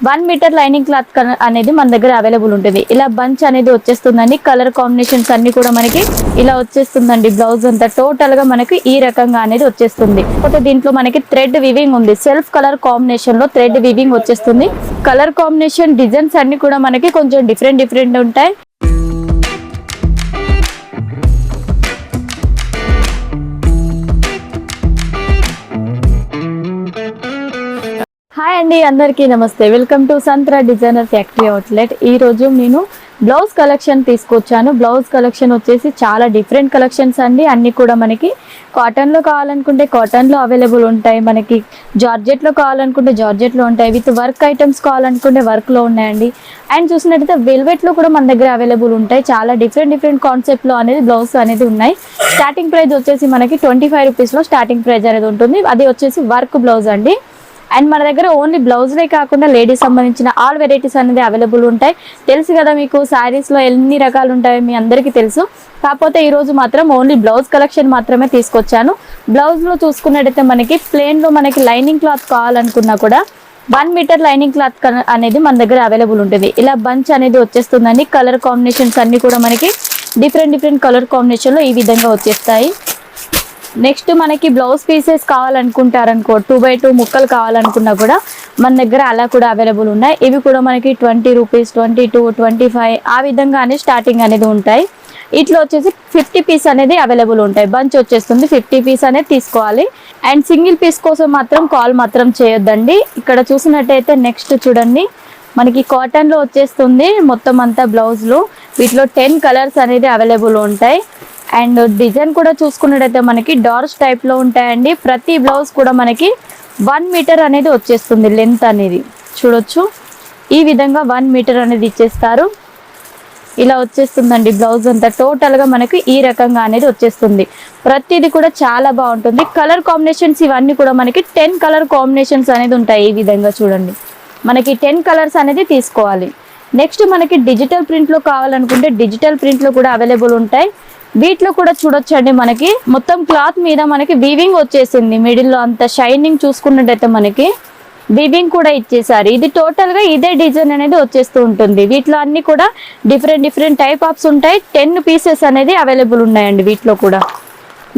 1 metre lining cloth అనేది మన దగ్గర అవైలబుల్ ఉంటుంది. ఇలా బంచ్ అనేది వచ్చేస్తుందండి. కలర్ కాంబినేషన్స్ అన్ని కూడా మనకి ఇలా వచ్చేస్తుందండి. బ్లౌజ్ అంతా టోటల్ గా మనకి ఈ రకంగా అనేది వచ్చేస్తుంది. కాకపోతే దీంట్లో మనకి థ్రెడ్ వివింగ్ ఉంది. సెల్ఫ్ కలర్ కాంబినేషన్ లో థ్రెడ్ వివింగ్ వచ్చేస్తుంది. కలర్ కాంబినేషన్ డిజైన్స్ అన్ని కూడా మనకి కొంచెం డిఫరెంట్ ఉంటాయి. హాయ్ అండి, అందరికీ నమస్తే. Welcome to Santra designer factory outlet. ఈ రోజు నేను బ్లౌజ్ కలెక్షన్ తీసుకొచ్చాను. బ్లౌజ్ కలెక్షన్ వచ్చేసి చాలా డిఫరెంట్ కలెక్షన్స్ అండి. అన్ని కూడా మనకి కాటన్ లో కావాలనుకుంటే కాటన్ లో అవైలబుల్ ఉంటాయి, మనకి జార్జెట్ లో కావాలనుకుంటే జార్జెట్ లో ఉంటాయి, విత్ వర్క్ ఐటమ్స్ కావాలనుకుంటే వర్క్ లో ఉన్నాయండి. అండ్ చూసినట్టయితే వెల్వెట్ లో కూడా మన దగ్గర అవైలబుల్ ఉంటాయి. చాలా డిఫరెంట్ కాన్సెప్ట్ లో అనేది బ్లౌజ్ అనేది ఉన్నాయి. స్టార్టింగ్ ప్రైస్ వచ్చేసి మనకి 25 రూపీస్ లో స్టార్టింగ్ ప్రైస్ అనేది ఉంటుంది. అది వచ్చేసి వర్క్ బ్లౌజ్ అండి. అండ్ మన దగ్గర ఓన్లీ బ్లౌజ్లే కాకుండా లేడీస్ సంబంధించిన ఆల్ వెరైటీస్ అనేది అవైలబుల్ ఉంటాయి. తెలుసు కదా మీకు శారీస్లో ఎన్ని రకాలు ఉంటాయో మీ అందరికీ తెలుసు. కాకపోతే ఈరోజు మాత్రం ఓన్లీ బ్లౌజ్ కలెక్షన్ మాత్రమే తీసుకొచ్చాను. బ్లౌజ్లో చూసుకున్నట్టయితే మనకి ప్లెయిన్లో మనకి లైనింగ్ క్లాత్ కావాలనుకున్నా కూడా 1 మీటర్ లైనింగ్ క్లాత్ అనేది మన దగ్గర అవైలబుల్ ఉంటుంది. ఇలా బంచ్ అనేది వచ్చేస్తుందండి. కలర్ కాంబినేషన్స్ అన్ని కూడా మనకి డిఫరెంట్ కలర్ కాంబినేషన్లో ఈ విధంగా వచ్చేస్తాయి. నెక్స్ట్ మనకి బ్లౌజ్ పీసెస్ కావాలనుకుంటారనుకో 2x2 ముక్కలు కావాలనుకున్నా కూడా మన దగ్గర అలా కూడా అవైలబుల్ ఉన్నాయి. ఇవి కూడా మనకి 20 రూపీస్, 22, 25 ఆ విధంగానే స్టార్టింగ్ అనేది ఉంటాయి. ఇట్లా వచ్చేసి 50 పీస్ అనేది అవైలబుల్ ఉంటాయి. బంచ్ వచ్చేస్తుంది, 50 పీస్ అనేది తీసుకోవాలి. అండ్ సింగిల్ పీస్ కోసం మాత్రం కాల్ మాత్రం చేయొద్దండి. ఇక్కడ చూసినట్టయితే నెక్స్ట్ చూడండి, మనకి కాటన్లో వచ్చేస్తుంది మొత్తం అంతా బ్లౌజ్లు. వీటిలో 10 కలర్స్ అనేది అవైలబుల్ ఉంటాయి. అండ్ డిజైన్ కూడా చూసుకున్నట్టయితే మనకి డార్స్ టైప్లో ఉంటాయండి. ప్రతి బ్లౌజ్ కూడా మనకి 1 మీటర్ అనేది వచ్చేస్తుంది. లెంత్ అనేది చూడొచ్చు, ఈ విధంగా 1 మీటర్ అనేది ఇచ్చేస్తారు. ఇలా వచ్చేస్తుందండి బ్లౌజ్ అంతా టోటల్గా మనకి ఈ రకంగా అనేది వచ్చేస్తుంది. ప్రతిది కూడా చాలా బాగుంటుంది. కలర్ కాంబినేషన్స్ ఇవన్నీ కూడా మనకి 10 కలర్ కాంబినేషన్స్ అనేది ఉంటాయి. ఈ విధంగా చూడండి, మనకి 10 కలర్స్ అనేది తీసుకోవాలి. నెక్స్ట్ మనకి డిజిటల్ ప్రింట్లో కావాలనుకుంటే డిజిటల్ ప్రింట్లో కూడా అవైలబుల్ ఉంటాయి. వీటిలో కూడా చూడొచ్చండి, మనకి మొత్తం క్లాత్ మీద మనకి వీవింగ్ వచ్చేసింది. మిడిల్లో అంత షైనింగ్ చూసుకున్నట్టయితే మనకి వీవింగ్ కూడా ఇచ్చేసారు. ఇది టోటల్ గా ఇదే డిజైన్ అనేది వచ్చేస్తూ ఉంటుంది. వీటిలో అన్ని కూడా డిఫరెంట్ టైప్ ఆఫ్స్ ఉంటాయి. 10 పీసెస్ అనేది అవైలబుల్ ఉన్నాయండి వీటిలో కూడా.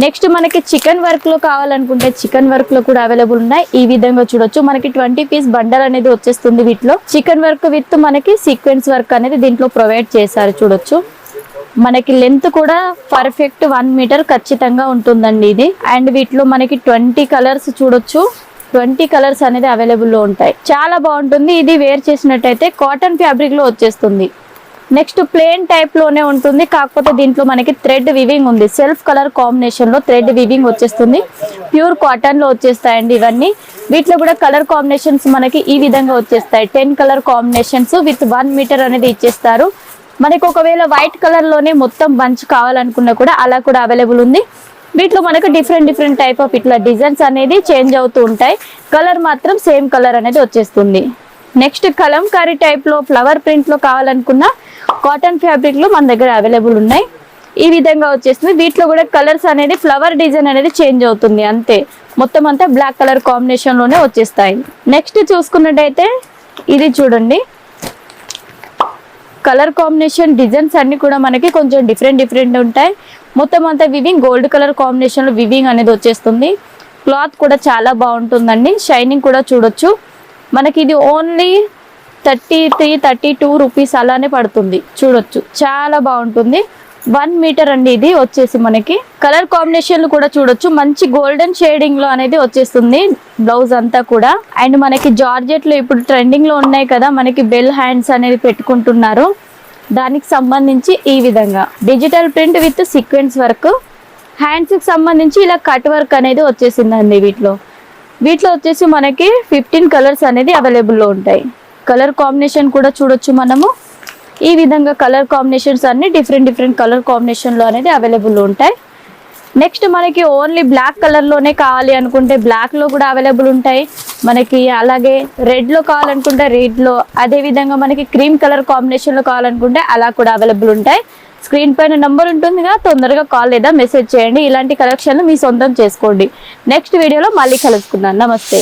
నెక్స్ట్ మనకి చికెన్ వర్క్ లో కావాలనుకుంటే చికెన్ వర్క్ లో కూడా అవైలబుల్ ఉన్నాయి. ఈ విధంగా చూడొచ్చు, మనకి 20 పీస్ బండల్ అనేది వచ్చేస్తుంది. వీటిలో చికెన్ వర్క్ విత్ మనకి సీక్వెన్స్ వర్క్ అనేది దీంట్లో ప్రొవైడ్ చేశారు. చూడొచ్చు, మనకి లెంత్ కూడా పర్ఫెక్ట్ 1 మీటర్ ఖచ్చితంగా ఉంటుందండి ఇది. అండ్ వీటిలో మనకి 20 కలర్స్ చూడొచ్చు, 20 కలర్స్ అనేది అవైలబుల్ లో ఉంటాయి. చాలా బాగుంటుంది. ఇది వేర్ చేసినట్టయితే కాటన్ ఫ్యాబ్రిక్ లో వచ్చేస్తుంది. నెక్స్ట్ ప్లెయిన్ టైప్ లోనే ఉంటుంది, కాకపోతే దీంట్లో మనకి థ్రెడ్ వివింగ్ ఉంది. సెల్ఫ్ కలర్ కాంబినేషన్ లో థ్రెడ్ వివింగ్ వచ్చేస్తుంది. ప్యూర్ కాటన్ లో వచ్చేస్తాయండి ఇవన్నీ. వీటిలో కూడా కలర్ కాంబినేషన్స్ మనకి ఈ విధంగా వచ్చేస్తాయి. 10 కలర్ కాంబినేషన్స్ విత్ 1 మీటర్ అనేది ఇచ్చేస్తారు. మనకి ఒకవేళ వైట్ కలర్ లోనే మొత్తం బంచ్ కావాలనుకున్నా కూడా అలా కూడా అవైలబుల్ ఉంది. వీటిలో మనకు డిఫరెంట్ టైప్ ఆఫ్ ఇట్లా డిజైన్స్ అనేది చేంజ్ అవుతూ ఉంటాయి. కలర్ మాత్రం సేమ్ కలర్ అనేది వచ్చేస్తుంది. నెక్స్ట్ కలంకారీ టైప్ లో ఫ్లవర్ ప్రింట్ లో కావాలనుకున్న కాటన్ ఫ్యాబ్రిక్ లో మన దగ్గర అవైలబుల్ ఉన్నాయి. ఈ విధంగా వచ్చేస్తుంది. వీటిలో కూడా కలర్స్ అనేది ఫ్లవర్ డిజైన్ అనేది చేంజ్ అవుతుంది అంతే. మొత్తం అంతా బ్లాక్ కలర్ కాంబినేషన్ లోనే వచ్చేస్తాయి. నెక్స్ట్ చూసుకున్నట్టయితే ఇది చూడండి, కలర్ కాంబినేషన్ డిజైన్స్ అన్ని కూడా మనకి కొంచెం డిఫరెంట్ ఉంటాయి. మొత్తం అంతా వివింగ్ గోల్డ్ కలర్ కాంబినేషన్ లో వివింగ్ అనేది వచ్చేస్తుంది. క్లాత్ కూడా చాలా బాగుంటుందండి. షైనింగ్ కూడా చూడొచ్చు. మనకి ఇది ఓన్లీ 32 రూపీస్ అలానే పడుతుంది. చూడొచ్చు, చాలా బాగుంటుంది. 1 మీటర్ అండి ఇది వచ్చేసి. మనకి కలర్ కాంబినేషన్లు కూడా చూడొచ్చు, మంచి గోల్డెన్ షేడింగ్ లో అనేది వచ్చేస్తుంది బ్లౌజ్ అంతా కూడా. అండ్ మనకి జార్జెట్ లో ఇప్పుడు ట్రెండింగ్ లో ఉన్నాయి కదా, మనకి బెల్ హ్యాండ్స్ అనేది పెట్టుకుంటున్నారు. దానికి సంబంధించి ఈ విధంగా digital print with sequence work. Hands కి సంబంధించి ఇలా కట్ వర్క్ అనేది వచ్చేసిందండి. వీటిలో వచ్చేసి మనకి 15 కలర్స్ అనేది అవైలబుల్ లో ఉంటాయి. కలర్ కాంబినేషన్ కూడా చూడొచ్చు మనము. ఈ విధంగా కలర్ కాంబినేషన్స్ అన్ని డిఫరెంట్ కలర్ కాంబినేషన్ లో అనేది అవైలబుల్ ఉంటాయి. నెక్స్ట్ మనకి ఓన్లీ బ్లాక్ కలర్ లోనే కావాలి అనుకుంటే బ్లాక్ లో కూడా అవైలబుల్ ఉంటాయి మనకి. అలాగే రెడ్ లో కావాలనుకుంటే రెడ్ లో, అదే విధంగా మనకి క్రీమ్ కలర్ కాంబినేషన్ లో కావాలనుకుంటే అలా కూడా అవైలబుల్ ఉంటాయి. స్క్రీన్ పైన నంబర్ ఉంటుందిగా, తొందరగా కాల్ లేదా మెసేజ్ చేయండి. ఇలాంటి కలెక్షన్లు మీ సొంతం చేసుకోండి. నెక్స్ట్ వీడియోలో మళ్ళీ కలుసుకుందాం. నమస్తే.